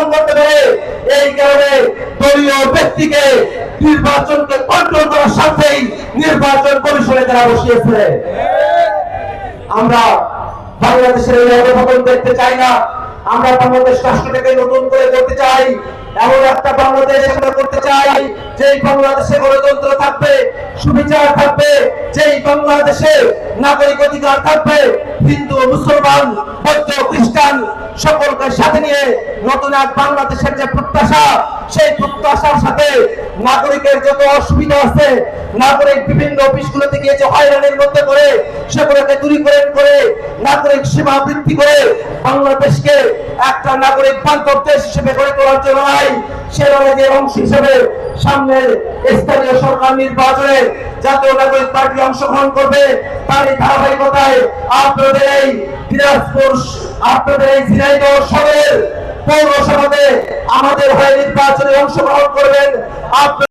গ্রহণ করতে পারে। এই কারণে দলীয় ব্যক্তিকে নির্বাচনকে কন্ট্রোল করার স্বার্থেই নির্বাচন কমিশনে তারা বসিয়েছে। আমরা বাংলাদেশের এই অবস্থান দেখতে চাই না। আমরা বাংলাদেশ রাষ্ট্রটাকে নতুন করে করতে চাই, এমন একটা বাংলাদেশ আমরা করতে চাই যেই বাংলাদেশে গণতন্ত্র থাকবে, সুবিচার থাকবে, যেই বাংলাদেশে নাগরিক অধিকার থাকবে, হিন্দু মুসলমান বৌদ্ধ খ্রিস্টান সকলকে সাথে নিয়ে নতুন এক বাংলাদেশের যে প্রত্যাশা, সেই প্রত্যাশার সাথে নাগরিকের যত অসুবিধা আছে, নাগরিক বিভিন্ন অফিসগুলোতে গিয়ে যে হয়রানির মধ্যে করে সেগুলোকে দূরীকরণ করে নাগরিক সেবা বৃদ্ধি করে বাংলাদেশকে একটা নাগরিক বান্ধব দেশ হিসেবে গড়ে তোলার জন্য সে লড়াইয়ের অংশ হিসেবে সামনে স্থানীয় সরকার নির্বাচনে জাতীয় নাগরিক পার্টি অংশগ্রহণ করবে। তারই ধারাবাহিকতায় আপনাদের এই দিনাজপুর, আপনাদের এই ঝিনাইদহ সদরের পৌরসভাতে আমাদের হয়ে নির্বাচনে অংশগ্রহণ করবেন।